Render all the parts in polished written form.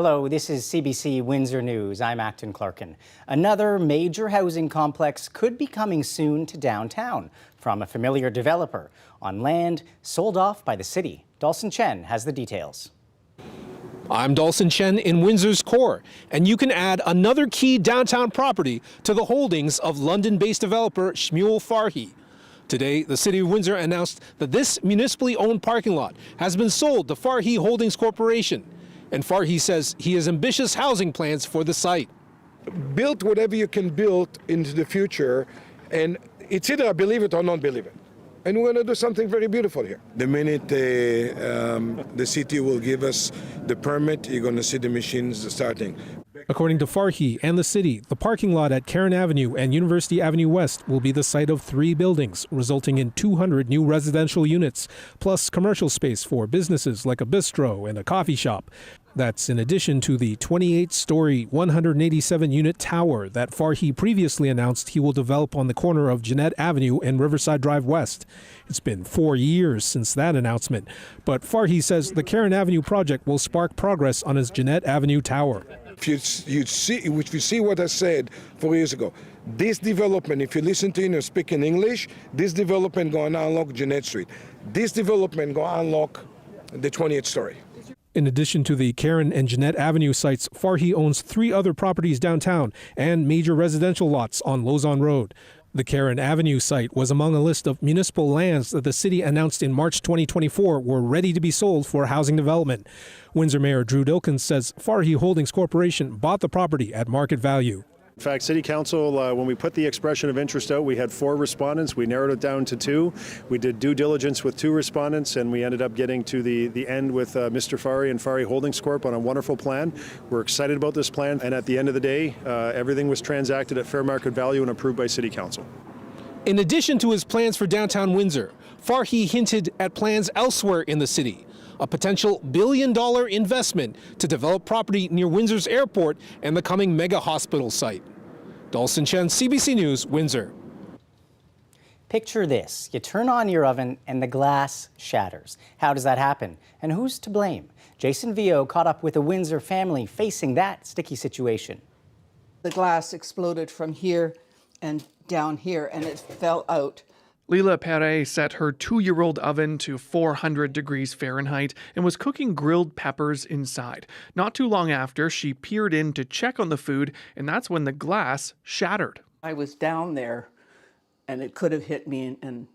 Hello, this is CBC Windsor News. I'm Acton Clarkin. Another major housing complex could be coming soon to downtown from a familiar developer on land sold off by the city. Dawson Chen has the details. I'm Dawson Chen in Windsor's core, and you can add another key downtown property to the holdings of London-based developer Shmuel Farhi. Today, the City of Windsor announced that this municipally owned parking lot has been sold to Farhi Holdings Corporation. And Farhi says he has ambitious housing plans for the site. Build whatever you can build into the future, and it's either I believe it or not believe it. And we're going to do something very beautiful here. The minute the city will give us the permit, you're going to see the machines starting. According to Farhi and the city, the parking lot at Karen Avenue and University Avenue West will be the site of 3 buildings, resulting in 200 new residential units, plus commercial space for businesses like a bistro and a coffee shop. That's in addition to the 28-story, 187-unit tower that Farhi previously announced he will develop on the corner of Jeanette Avenue and Riverside Drive West. It's been 4 years since that announcement, but Farhi says the Karen Avenue project will spark progress on his Jeanette Avenue tower. If you see what I said 4 years ago, this development, if you listen to him speak in English, this development going to unlock Jeanette Street. This development going to unlock the 28th story. In addition to the Karen and Jeanette Avenue sites, Farhi owns 3 other properties downtown and major residential lots on Lausanne Road. The Karen Avenue site was among a list of municipal lands that the city announced in March 2024 were ready to be sold for housing development. Windsor Mayor Drew Dilkins says Farhi Holdings Corporation bought the property at market value. In fact, City Council, when we put the expression of interest out, we had 4 respondents. We narrowed it down to 2. We did due diligence with 2 respondents, and we ended up getting to the end with Mr. Farhi and Farhi Holdings Corp on a wonderful plan. We're excited about this plan, and at the end of the day, everything was transacted at fair market value and approved by City Council. In addition to his plans for downtown Windsor, Farhi hinted at plans elsewhere in the city. A potential $1 billion investment to develop property near Windsor's airport and the coming mega hospital site. Dawson Chen, CBC News, Windsor. Picture this. You turn on your oven and the glass shatters. How does that happen? And who's to blame? Jason Vio caught up with a Windsor family facing that sticky situation. The glass exploded from here and down here, and it fell out. Lila Perret set her 2-year-old oven to 400 degrees Fahrenheit and was cooking grilled peppers inside. Not too long after, she peered in to check on the food, and that's when the glass shattered. I was down there, and it could have hit me and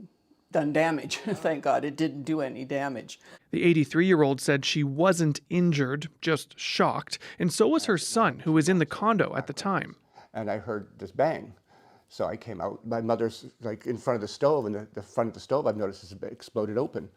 done damage. Thank God it didn't do any damage. The 83-year-old said she wasn't injured, just shocked, and so was her son, who was in the condo at the time. And I heard this bang. So I came out. My mother's like in front of the stove, and the front of the stove I've noticed has exploded open.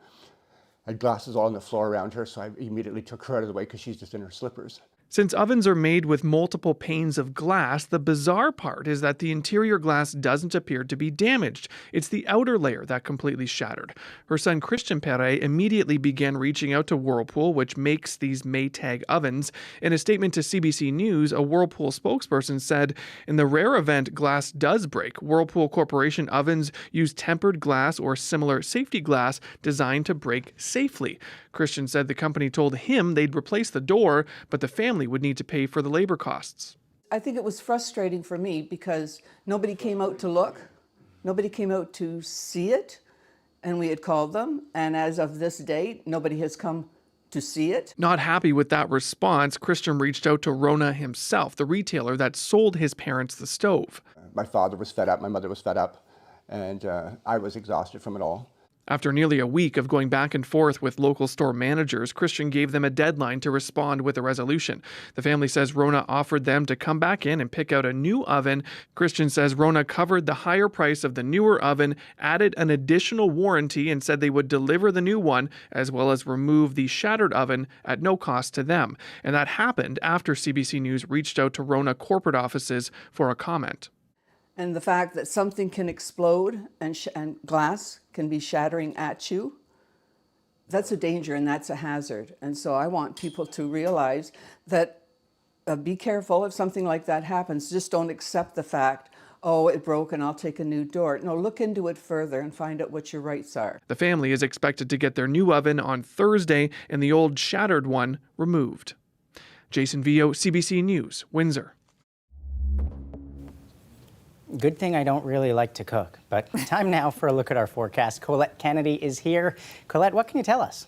I had glasses all on the floor around her, so I immediately took her out of the way because she's just in her slippers. Since ovens are made with multiple panes of glass, the bizarre part is that the interior glass doesn't appear to be damaged. It's the outer layer that completely shattered. Her son Christian Perret immediately began reaching out to Whirlpool, which makes these Maytag ovens. In a statement to CBC News, a Whirlpool spokesperson said, "In the rare event glass does break, Whirlpool Corporation ovens use tempered glass or similar safety glass designed to break safely." Christian said the company told him they'd replace the door, but the family would need to pay for the labor costs. I think it was frustrating for me because nobody came out to look. Nobody came out to see it, and we had called them. And as of this date, nobody has come to see it. Not happy with that response, Christian reached out to Rona himself, the retailer that sold his parents the stove. My father was fed up, my mother was fed up, and I was exhausted from it all. After nearly a week of going back and forth with local store managers, Christian gave them a deadline to respond with a resolution. The family says Rona offered them to come back in and pick out a new oven. Christian says Rona covered the higher price of the newer oven, added an additional warranty, and said they would deliver the new one, as well as remove the shattered oven at no cost to them. And that happened after CBC News reached out to Rona corporate offices for a comment. And the fact that something can explode and glass can be shattering at you, that's a danger and that's a hazard. And so I want people to realize that be careful if something like that happens. Just don't accept the fact, oh, it broke and I'll take a new door. No, look into it further and find out what your rights are. The family is expected to get their new oven on Thursday and the old shattered one removed. Jason Vio, CBC News, Windsor. Good thing I don't really like to cook, but time now for a look at our forecast. Colette Kennedy is here. Colette, what can you tell us?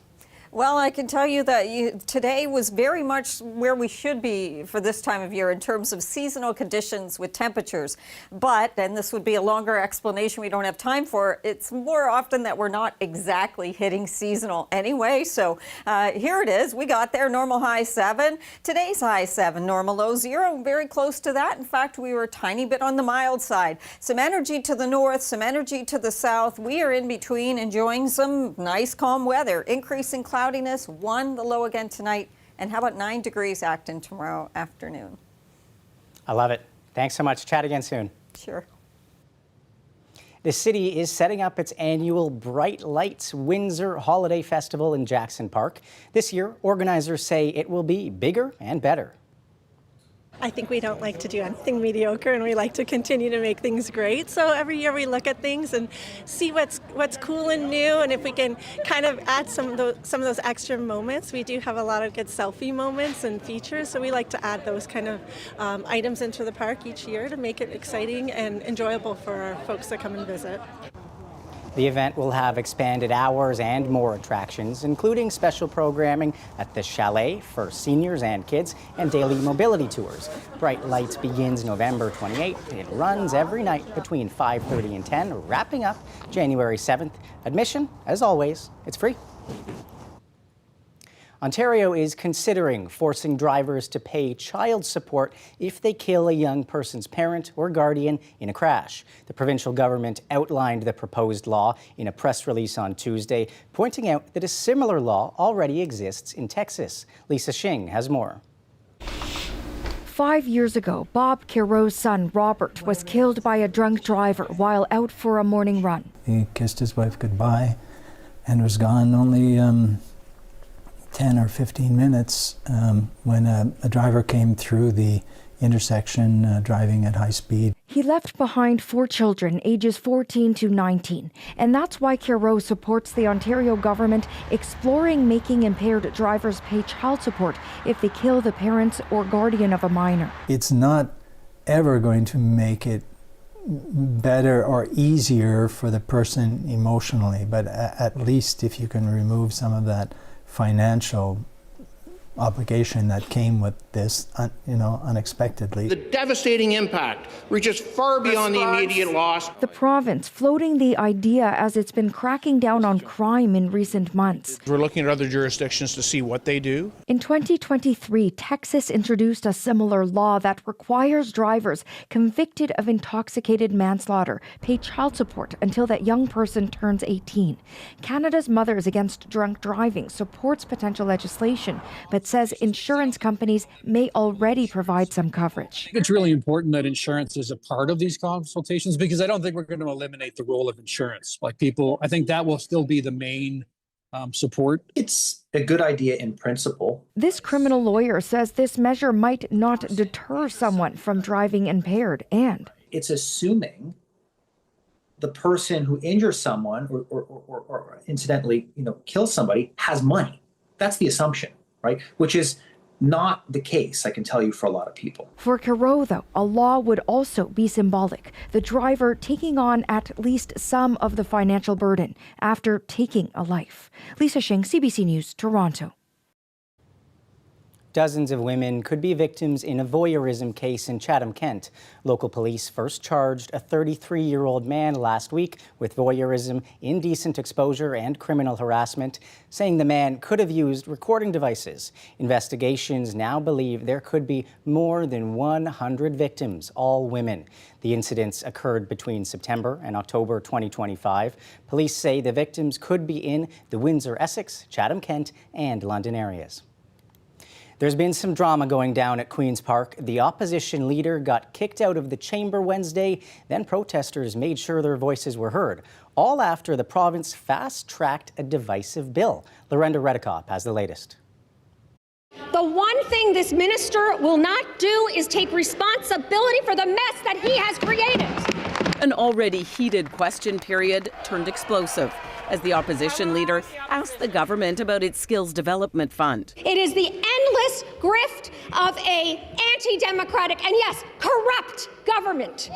Well, I can tell you that today was very much where we should be for this time of year in terms of seasonal conditions with temperatures. But, and this would be a longer explanation we don't have time for, it's more often that we're not exactly hitting seasonal anyway. So here it is. We got there, normal high 7. Today's high 7, normal low 0, very close to that. In fact, we were a tiny bit on the mild side. Some energy to the north, some energy to the south. We are in between enjoying some nice calm weather, increasing cloudiness, 1 the low again tonight, and how about 9 degrees Acton tomorrow afternoon? I love it. Thanks so much. Chat again soon. Sure. The city is setting up its annual Bright Lights Windsor Holiday Festival in Jackson Park. This year, organizers say it will be bigger and better. I think we don't like to do anything mediocre, and we like to continue to make things great. So every year we look at things and see what's cool and new, and if we can kind of add some of those extra moments. We do have a lot of good selfie moments and features, so we like to add those kind of items into the park each year to make it exciting and enjoyable for our folks that come and visit. The event will have expanded hours and more attractions, including special programming at the Chalet for seniors and kids and daily mobility tours. Bright Lights begins November 28th. It runs every night between 5:30 and 10, wrapping up January 7th. Admission, as always, it's free. Ontario is considering forcing drivers to pay child support if they kill a young person's parent or guardian in a crash. The provincial government outlined the proposed law in a press release on Tuesday, pointing out that a similar law already exists in Texas. Lisa Shing has more. 5 years ago, Bob Kiro's son, Robert, was killed by a drunk driver while out for a morning run. He kissed his wife goodbye and was gone only 10 or 15 minutes when a driver came through the intersection driving at high speed. He left behind 4 children, ages 14 to 19, and that's why Kiro supports the Ontario government exploring making impaired drivers pay child support if they kill the parents or guardian of a minor. It's not ever going to make it better or easier for the person emotionally, but at least if you can remove some of that financial obligation that came with this, unexpectedly. The devastating impact reaches far beyond the immediate loss. The province floating the idea as it's been cracking down on crime in recent months. We're looking at other jurisdictions to see what they do. In 2023, Texas introduced a similar law that requires drivers convicted of intoxicated manslaughter pay child support until that young person turns 18. Canada's Mothers Against Drunk Driving supports potential legislation, but says insurance companies may already provide some coverage. It's really important that insurance is a part of these consultations, because I don't think we're going to eliminate the role of insurance. I think that will still be the main support. It's a good idea in principle. This criminal lawyer says this measure might not deter someone from driving impaired, and it's assuming the person who injures someone or incidentally, kills somebody has money. That's the assumption. Right? Which is not the case, I can tell you, for a lot of people. For Kiro, though, a law would also be symbolic. The driver taking on at least some of the financial burden after taking a life. Lisa Shing, CBC News, Toronto. Dozens of women could be victims in a voyeurism case in Chatham, Kent. Local police first charged a 33-year-old man last week with voyeurism, indecent exposure, and criminal harassment, saying the man could have used recording devices. Investigations now believe there could be more than 100 victims, all women. The incidents occurred between September and October 2025. Police say the victims could be in the Windsor, Essex, Chatham, Kent, and London areas. There's been some drama going down at Queen's Park. The opposition leader got kicked out of the chamber Wednesday. Then protesters made sure their voices were heard, all after the province fast-tracked a divisive bill. Lorenda Redekop has the latest. The one thing this minister will not do is take responsibility for the mess that he has created. An already heated question period turned explosive as the opposition leader asked the government about its skills development fund. It is the endless grift of a anti-democratic and, yes, corrupt government.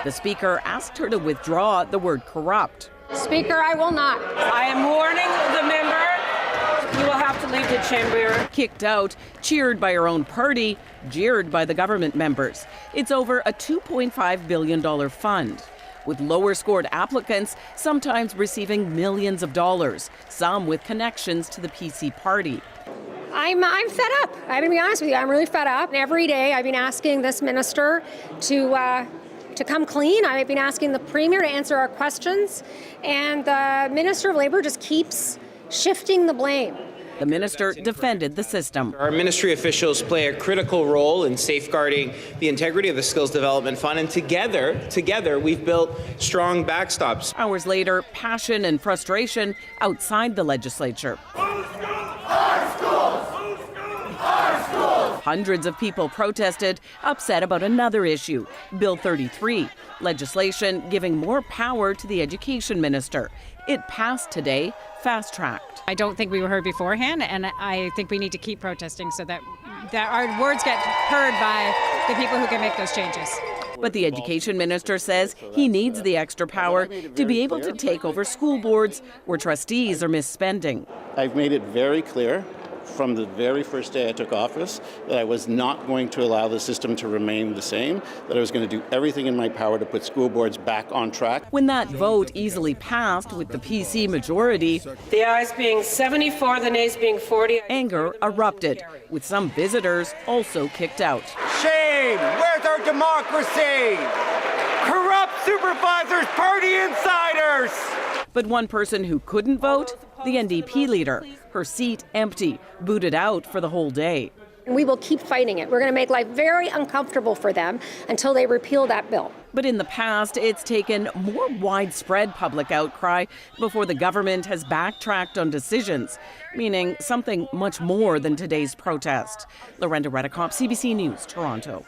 The speaker asked her to withdraw the word corrupt. Speaker, I will not. I am warning the member. You will have to leave the chamber. Kicked out, cheered by her own party, jeered by the government members. It's over a $2.5 billion fund, with lower scored applicants sometimes receiving millions of dollars, some with connections to the PC party. I'm fed up. I'm going to be honest with you. I'm really fed up. Every day I've been asking this minister to come clean. I've been asking the Premier to answer our questions, and the Minister of Labour just keeps shifting the blame. The minister defended the system. Our ministry officials play a critical role in safeguarding the integrity of the Skills Development Fund, and together we've built strong backstops. Hours later, passion and frustration outside the legislature. Hundreds of people protested, upset about another issue, Bill 33, legislation giving more power to the education minister. It passed today, fast-tracked. I don't think we were heard beforehand, and I think we need to keep protesting so that our words get heard by the people who can make those changes. But the education minister says he needs the extra power to be able to take over school boards where trustees are misspending. I've made it very clear from the very first day I took office that I was not going to allow the system to remain the same, that I was going to do everything in my power to put school boards back on track. When that vote easily passed with the PC majority, The ayes being 74, the nays being 40. Anger erupted, with some visitors also kicked out. Shame! Where's our democracy? Corrupt supervisors, party insiders! But one person who couldn't vote, the NDP leader, her seat empty, booted out for the whole day. We will keep fighting it. We're going to make life very uncomfortable for them until they repeal that bill. But in the past, it's taken more widespread public outcry before the government has backtracked on decisions, meaning something much more than today's protest. Lorenda Redicop, CBC News, Toronto.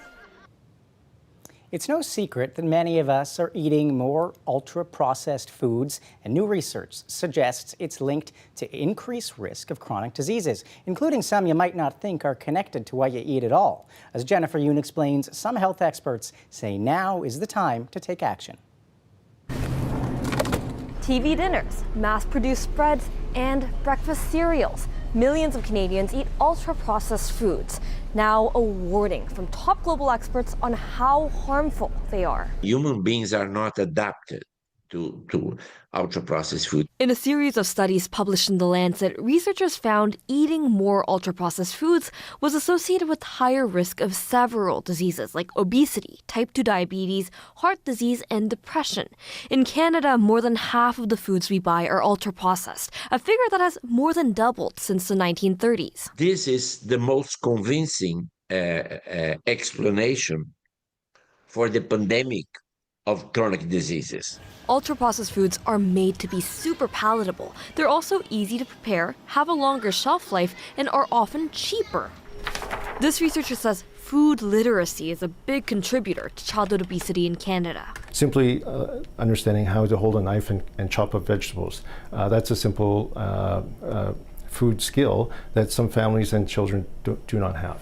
It's no secret that many of us are eating more ultra-processed foods, and new research suggests it's linked to increased risk of chronic diseases, including some you might not think are connected to what you eat at all. As Jennifer Yoon explains, some health experts say now is the time to take action. TV dinners, mass-produced spreads, and breakfast cereals. Millions of Canadians eat ultra-processed foods. Now a warning from top global experts on how harmful they are. Human beings are not adapted to ultra-processed food. In a series of studies published in The Lancet, researchers found eating more ultra-processed foods was associated with higher risk of several diseases like obesity, type 2 diabetes, heart disease, and depression. In Canada, more than half of the foods we buy are ultra-processed, a figure that has more than doubled since the 1930s. This is the most convincing explanation for the pandemic of chronic diseases. Ultra-processed foods are made to be super palatable. They're also easy to prepare, have a longer shelf life, and are often cheaper. This researcher says food literacy is a big contributor to childhood obesity in Canada. Simply understanding how to hold a knife and chop up vegetables. That's a simple food skill that some families and children do not have.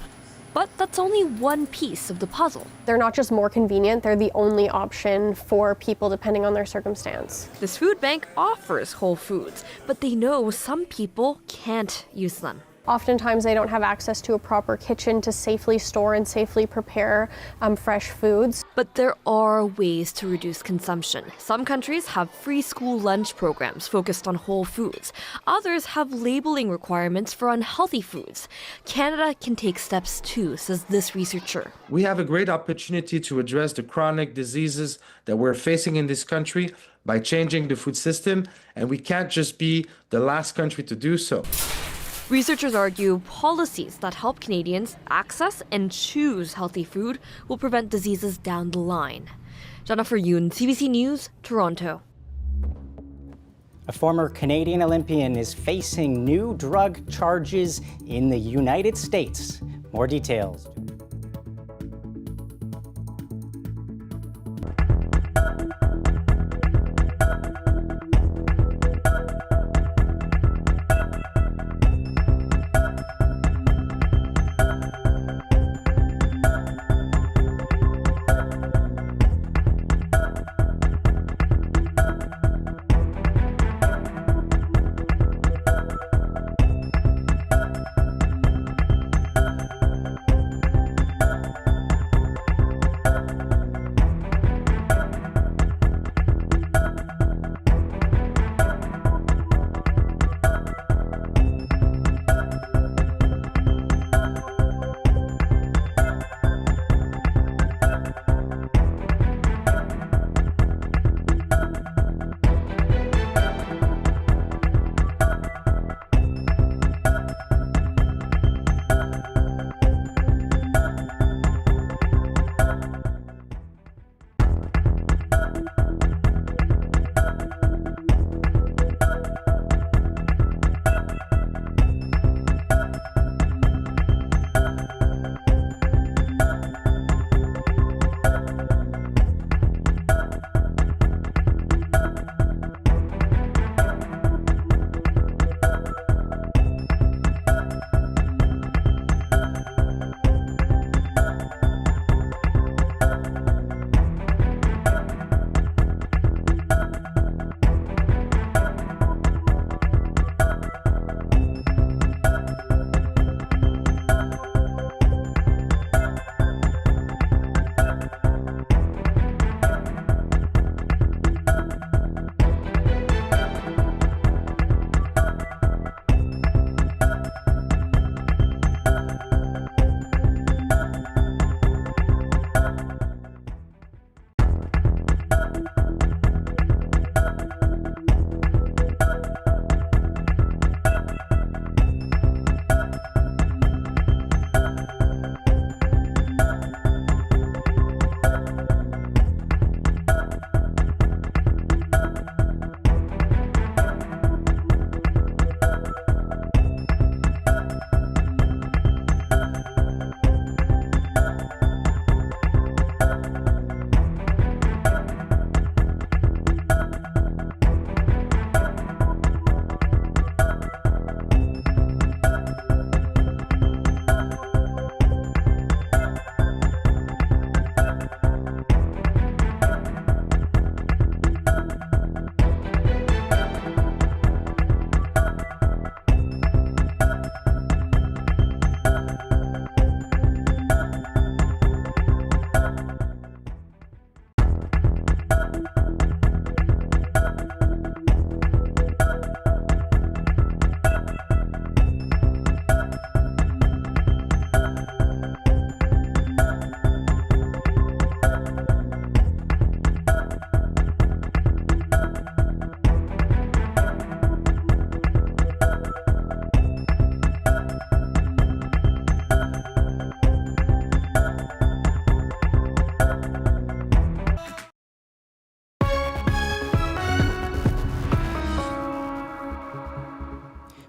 But that's only one piece of the puzzle. They're not just more convenient, they're the only option for people depending on their circumstance. This food bank offers whole foods, but they know some people can't use them. Oftentimes they don't have access to a proper kitchen to safely store and safely prepare fresh foods. But there are ways to reduce consumption. Some countries have free school lunch programs focused on whole foods. Others have labeling requirements for unhealthy foods. Canada can take steps too, says this researcher. We have a great opportunity to address the chronic diseases that we're facing in this country by changing the food system, and we can't just be the last country to do so. Researchers argue policies that help Canadians access and choose healthy food will prevent diseases down the line. Jennifer Yoon, CBC News, Toronto. A former Canadian Olympian is facing new drug charges in the United States. More details.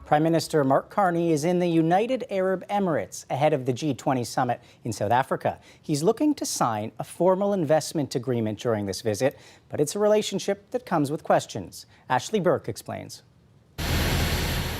Prime Minister Mark Carney is in the United Arab Emirates ahead of the G20 summit in South Africa. He's looking to sign a formal investment agreement during this visit, but it's a relationship that comes with questions. Ashley Burke explains.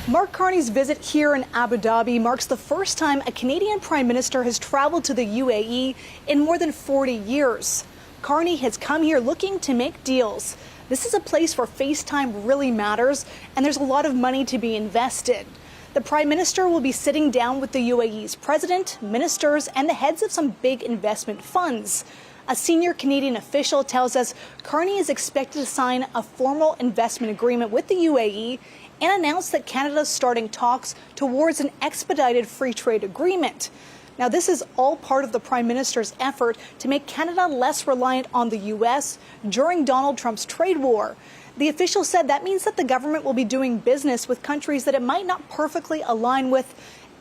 Mark Carney's visit here in Abu Dhabi marks the first time a Canadian Prime Minister has traveled to the UAE in more than 40 years. Carney has come here looking to make deals. This is a place where FaceTime really matters, and there's a lot of money to be invested. The Prime Minister will be sitting down with the UAE's president, ministers, and the heads of some big investment funds. A senior Canadian official tells us Carney is expected to sign a formal investment agreement with the UAE and announced that Canada is starting talks towards an expedited free trade agreement. Now, this is all part of the Prime Minister's effort to make Canada less reliant on the U.S. during Donald Trump's trade war. The official said that means that the government will be doing business with countries that it might not perfectly align with,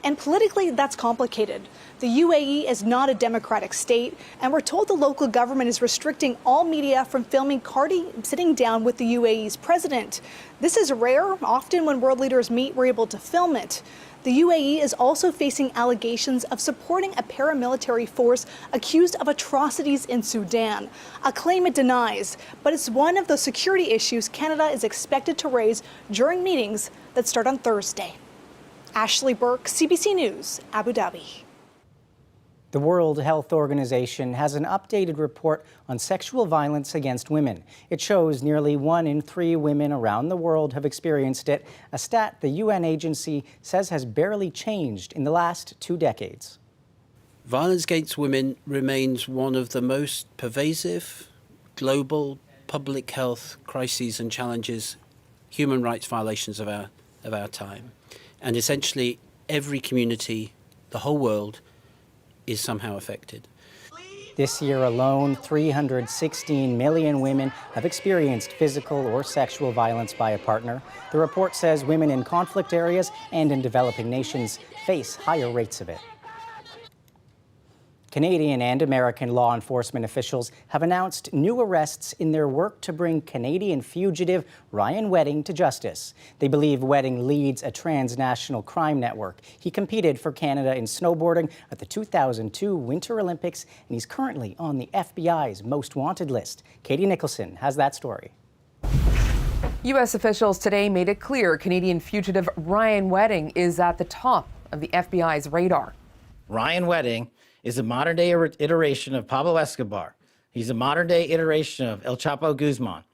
and politically, that's complicated. The UAE is not a democratic state, and we're told the local government is restricting all media from filming Carney sitting down with the UAE's president. This is rare. Often when world leaders meet, we're able to film it. The UAE is also facing allegations of supporting a paramilitary force accused of atrocities in Sudan, a claim it denies, but it's one of the security issues Canada is expected to raise during meetings that start on Thursday. Ashley Burke, CBC News, Abu Dhabi. The World Health Organization has an updated report on sexual violence against women. It shows nearly 1 in 3 women around the world have experienced it, a stat the UN agency says has barely changed in the last 2 decades. Violence against women remains one of the most pervasive global public health crises and challenges, human rights violations of our time. And essentially every community, the whole world, is somehow affected. This year alone, 316 million women have experienced physical or sexual violence by a partner. The report says women in conflict areas and in developing nations face higher rates of it. Canadian and American law enforcement officials have announced new arrests in their work to bring Canadian fugitive Ryan Wedding to justice. They believe Wedding leads a transnational crime network. He competed for Canada in snowboarding at the 2002 Winter Olympics, and he's currently on the FBI's most wanted list. Katie Nicholson has that story. U.S. officials today made it clear Canadian fugitive Ryan Wedding is at the top of the FBI's radar. Ryan Wedding is a modern-day iteration of Pablo Escobar. He's a modern-day iteration of El Chapo Guzman.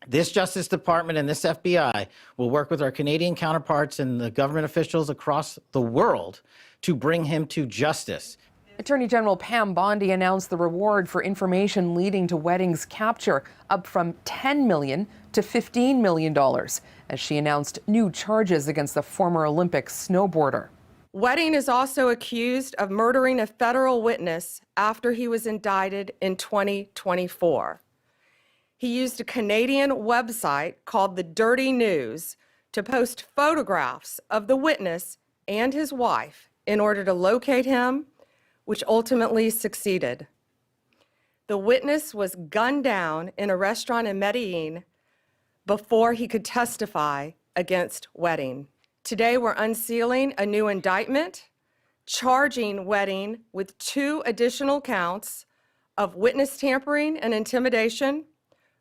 This Justice Department and this FBI will work with our Canadian counterparts and the government officials across the world to bring him to justice. Attorney General Pam Bondi announced the reward for information leading to Wedding's capture, up from $10 million to $15 million, as she announced new charges against the former Olympic snowboarder. Wedding is also accused of murdering a federal witness after he was indicted in 2024. He used a Canadian website called The Dirty News to post photographs of the witness and his wife in order to locate him, which ultimately succeeded. The witness was gunned down in a restaurant in Medellin before he could testify against Wedding. Today, we're unsealing a new indictment, charging Wedding with 2 additional counts of witness tampering and intimidation,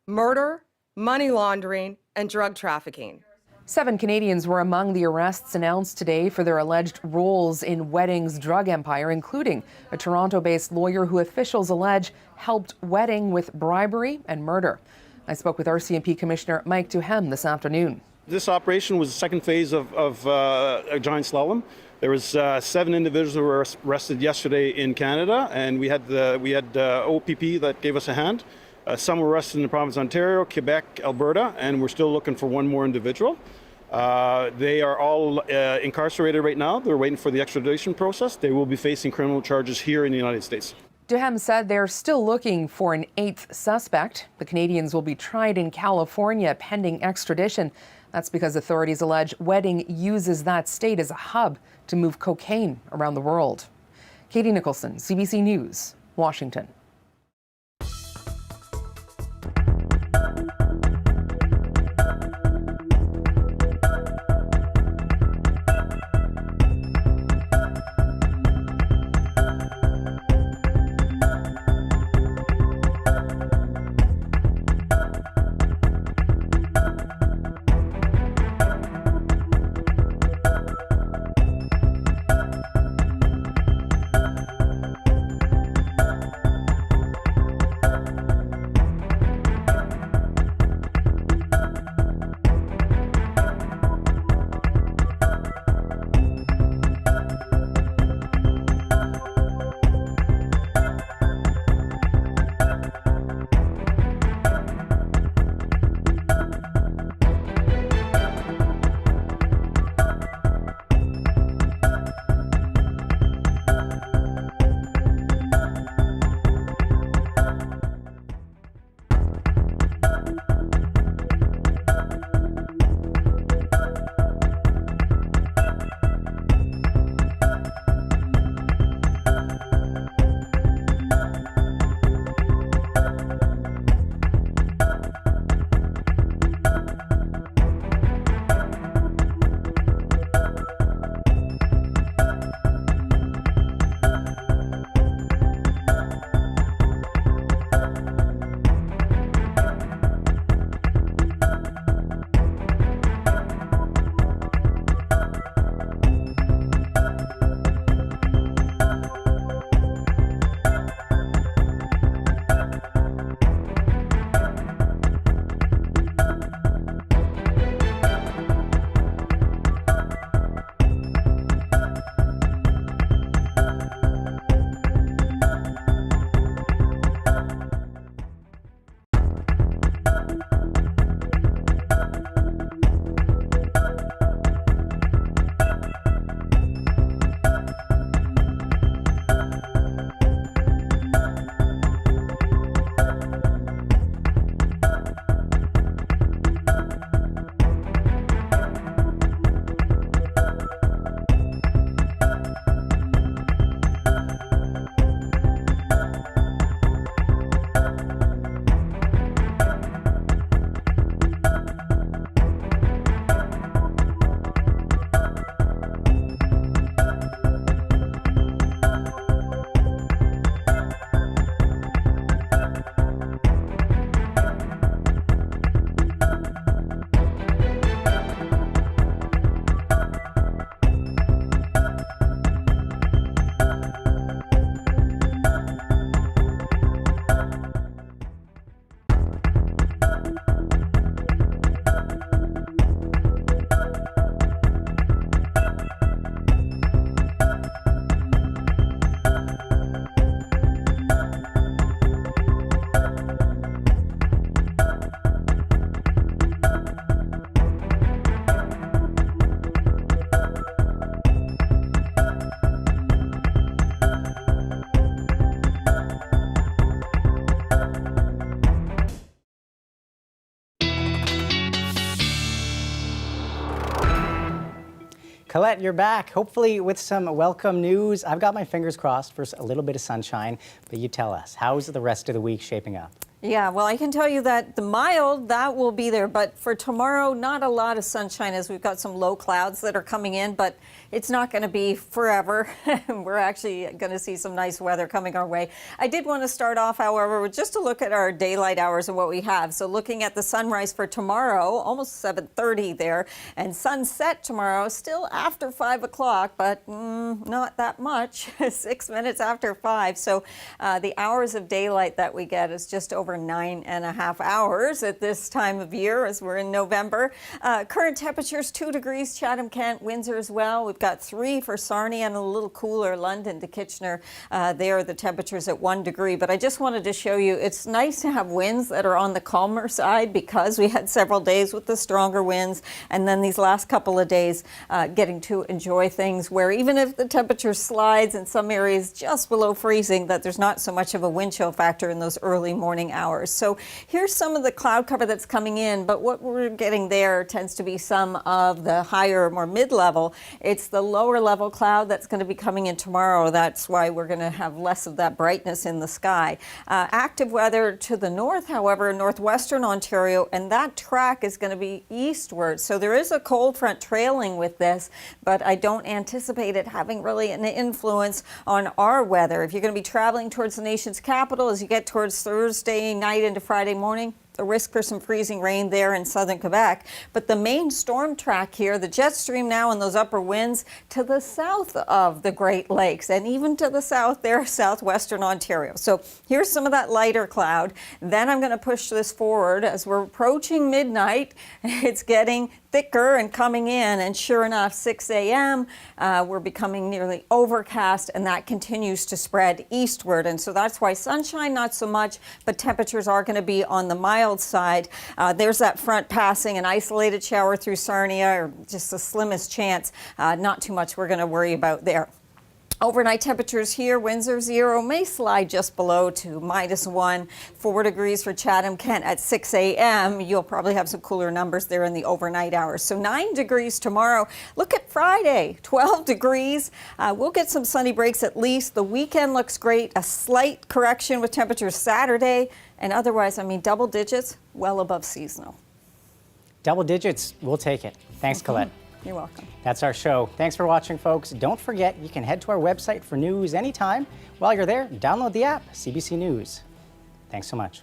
murder, money laundering, and drug trafficking. 7 Canadians were among the arrests announced today for their alleged roles in Wedding's drug empire, including a Toronto-based lawyer who officials allege helped Wedding with bribery and murder. I spoke with RCMP Commissioner Mike Duhem this afternoon. This operation was the second phase of a giant slalom. There was 7 individuals who were arrested yesterday in Canada, and we had OPP that gave us a hand. Some were arrested in the province of Ontario, Quebec, Alberta, and we're still looking for 1 more individual. They are all incarcerated right now. They're waiting for the extradition process. They will be facing criminal charges here in the United States. Duhem said they're still looking for an 8th suspect. The Canadians will be tried in California pending extradition. That's because authorities allege Wedding uses that state as a hub to move cocaine around the world. Katie Nicholson, CBC News, Washington. Colette, you're back, hopefully with some welcome news. I've got my fingers crossed for a little bit of sunshine, but you tell us, how's the rest of the week shaping up? Yeah, well, I can tell you that the mild, that will be there. But for tomorrow, not a lot of sunshine as we've got some low clouds that are coming in, but it's not going to be forever. We're actually going to see some nice weather coming our way. I did want to start off, however, with just a look at our daylight hours and what we have. So looking at the sunrise for tomorrow, almost 7:30 there, and sunset tomorrow, still after 5 o'clock, but not that much, 6 minutes after 5. So the hours of daylight that we get is just over 9.5 hours at this time of year as we're in November. Current temperatures 2 degrees, Chatham, Kent, Windsor as well. We've got 3 for Sarnia and a little cooler London to Kitchener. There the temperatures at 1 degree. But I just wanted to show you it's nice to have winds that are on the calmer side because we had several days with the stronger winds, and then these last couple of days getting to enjoy things where even if the temperature slides in some areas just below freezing, that there's not so much of a wind chill factor in those early morning hours. So here's some of the cloud cover that's coming in, but what we're getting there tends to be some of the higher, more mid-level. It's the lower level cloud that's going to be coming in tomorrow. That's why we're going to have less of that brightness in the sky. Active weather to the north, however, northwestern Ontario, and that track is going to be eastward. So there is a cold front trailing with this, but I don't anticipate it having really an influence on our weather. If you're going to be traveling towards the nation's capital as you get towards Thursday night into Friday morning, the risk for some freezing rain there in southern Quebec. But the main storm track here, the jet stream now and those upper winds to the south of the Great Lakes and even to the south there, southwestern Ontario. So here's some of that lighter cloud. Then I'm going to push this forward as we're approaching midnight. It's getting thicker and coming in, and sure enough, 6 a.m. We're becoming nearly overcast, and that continues to spread eastward. And so that's why sunshine, not so much, but temperatures are going to be on the mild side. There's that front passing, an isolated shower through Sarnia, or just the slimmest chance. Not too much we're going to worry about there. Overnight temperatures here, Windsor 0 may slide just below to -1, 4 degrees for Chatham, Kent at 6 a.m. You'll probably have some cooler numbers there in the overnight hours. So 9 degrees tomorrow. Look at Friday, 12 degrees. We'll get some sunny breaks at least. The weekend looks great. A slight correction with temperatures Saturday. And otherwise, I mean, double digits, well above seasonal. Double digits, we'll take it. Thanks, Colette. You're welcome. That's our show. Thanks for watching, folks. Don't forget, you can head to our website for news anytime. While you're there, download the app, CBC News. Thanks so much.